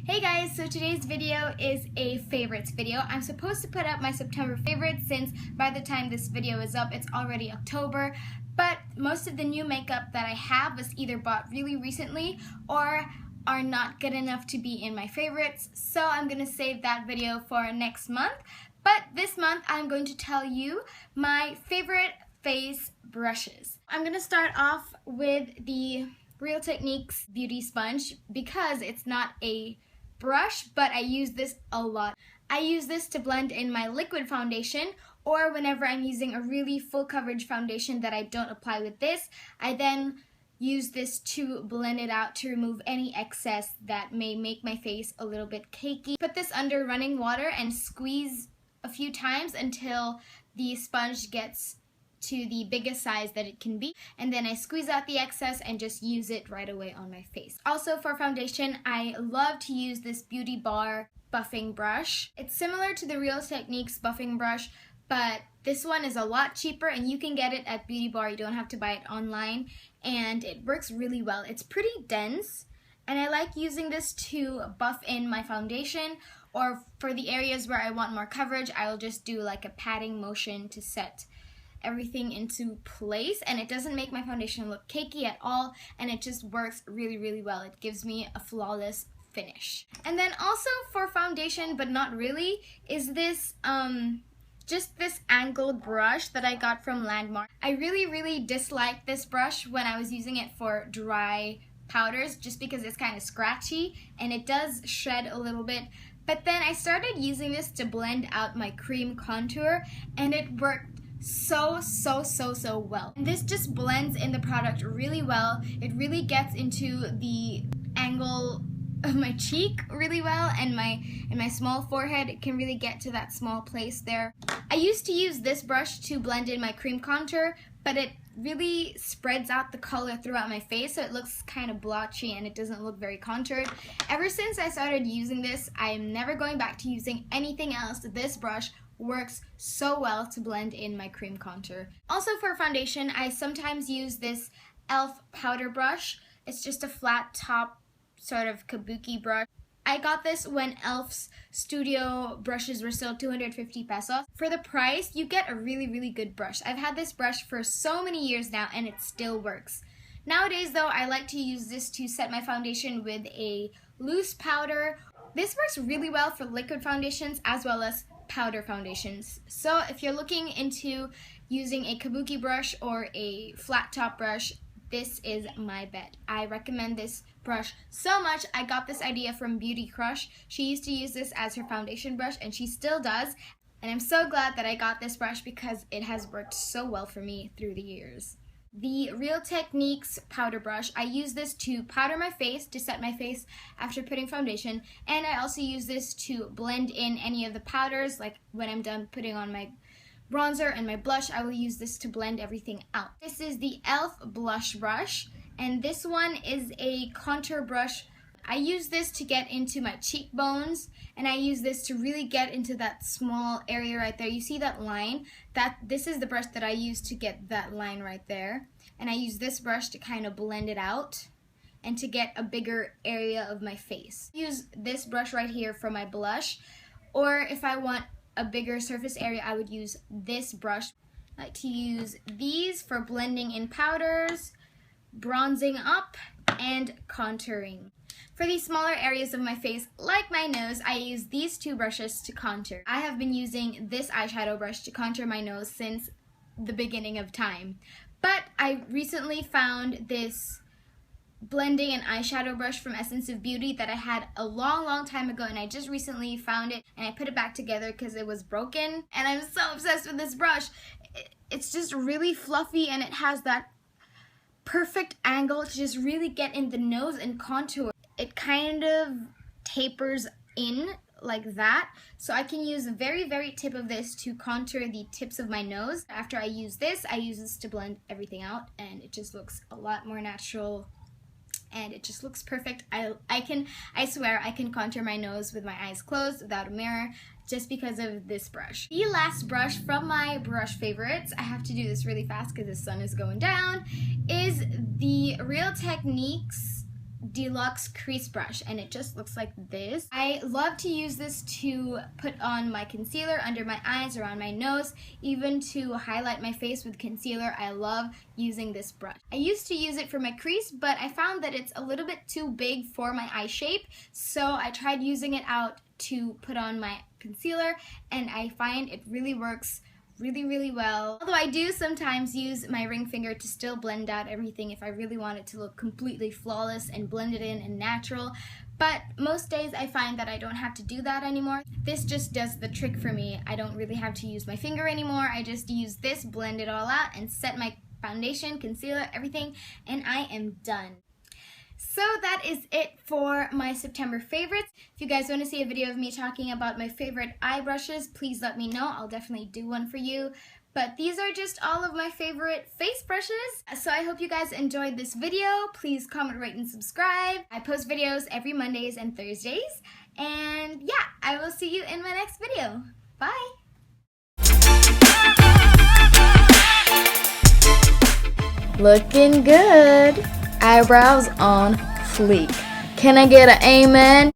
Hey guys, so today's video is a favorites video. I'm supposed to put up my September favorites since by the time this video is up, it's already October. But most of the new makeup that I have was either bought really recently or are not good enough to be in my favorites. So I'm going to save that video for next month. But this month I'm going to tell you my favorite face brushes. I'm going to start off with the Real Techniques Beauty Sponge because it's not a brush, but I use this a lot. I use this to blend in my liquid foundation, or whenever I'm using a really full coverage foundation that I don't apply with this, I then use this to blend it out to remove any excess that may make my face a little bit cakey. Put this under running water and squeeze a few times until the sponge gets to the biggest size that it can be, and then I squeeze out the excess and just use it right away on my face. Also for foundation, I love to use this Beauty Bar buffing brush. It's similar to the Real Techniques buffing brush, but this one is a lot cheaper and you can get it at Beauty Bar. You don't have to buy it online, and it works really well. It's pretty dense, and I like using this to buff in my foundation, or for the areas where I want more coverage, I will just do like a patting motion to set everything into place, and it doesn't make my foundation look cakey at all, and it just works really well. It gives me a flawless finish. And then also for foundation, but not really, is this just this angled brush that I got from Landmark. I really disliked this brush when I was using it for dry powders just because it's kind of scratchy and it does shred a little bit. But then I started using this to blend out my cream contour, and it worked so well. And this just blends in the product really well. It really gets into the angle of my cheek really well, and my small forehead. It can really get to that small place there. I used to use this brush to blend in my cream contour, but it really spreads out the color throughout my face, so it looks kind of blotchy and it doesn't look very contoured. Ever since I started using this, I am never going back to using anything else. This brush works so well to blend in my cream contour. Also for foundation, I sometimes use this e.l.f. powder brush. It's just a flat top sort of kabuki brush. I got this when e.l.f.'s studio brushes were still 250 pesos. For the price, you get a really good brush. I've had this brush for so many years now and it still works. Nowadays though, I like to use this to set my foundation with a loose powder. This works really well for liquid foundations as well as powder foundations. So if you're looking into using a kabuki brush or a flat top brush, this is my bet. I recommend this brush so much. I got this idea from Beauty Crush. She used to use this as her foundation brush and she still does. And I'm so glad that I got this brush because it has worked so well for me through the years. The Real Techniques powder brush, I use this to powder my face, to set my face after putting foundation, and I also use this to blend in any of the powders, like when I'm done putting on my bronzer and my blush, I will use this to blend everything out. This is the e.l.f. blush brush, and this one is a contour brush. I use this to get into my cheekbones, and I use this to really get into that small area right there. You see that line? This is the brush that I use to get that line right there. And I use this brush to kind of blend it out and to get a bigger area of my face. I use this brush right here for my blush, or if I want a bigger surface area, I would use this brush. I like to use these for blending in powders, bronzing up, and contouring. For these smaller areas of my face, like my nose, I use these two brushes to contour. I have been using this eyeshadow brush to contour my nose since the beginning of time. But I recently found this blending and eyeshadow brush from Essence of Beauty that I had a long time ago, and I just recently found it and I put it back together because it was broken. And I'm so obsessed with this brush. It's just really fluffy and it has that perfect angle to just really get in the nose and contour. It kind of tapers in like that, so I can use the very tip of this to contour the tips of my nose. After I use this to blend everything out, and it just looks a lot more natural and it just looks perfect. I swear I can contour my nose with my eyes closed without a mirror just because of this brush. The last brush from my brush favorites, I have to do this really fast because the sun is going down, is the Real Techniques deluxe crease brush, and it just looks like this. I love to use this to put on my concealer under my eyes, around my nose, even to highlight my face with concealer. I love using this brush. I used to use it for my crease, but I found that it's a little bit too big for my eye shape, so I tried using it out to put on my concealer, and I find it really works really well. Although I do sometimes use my ring finger to still blend out everything if I really want it to look completely flawless and blended in and natural. But most days I find that I don't have to do that anymore. This just does the trick for me. I don't really have to use my finger anymore. I just use this, blend it all out, and set my foundation, concealer, everything, and I am done. So that is it for my September favorites. If you guys want to see a video of me talking about my favorite eye brushes, please let me know. I'll definitely do one for you. But these are just all of my favorite face brushes. So I hope you guys enjoyed this video. Please comment, rate, and subscribe. I post videos every Mondays and Thursdays. And yeah, I will see you in my next video. Bye! Looking good. Eyebrows on fleek. Can I get an amen?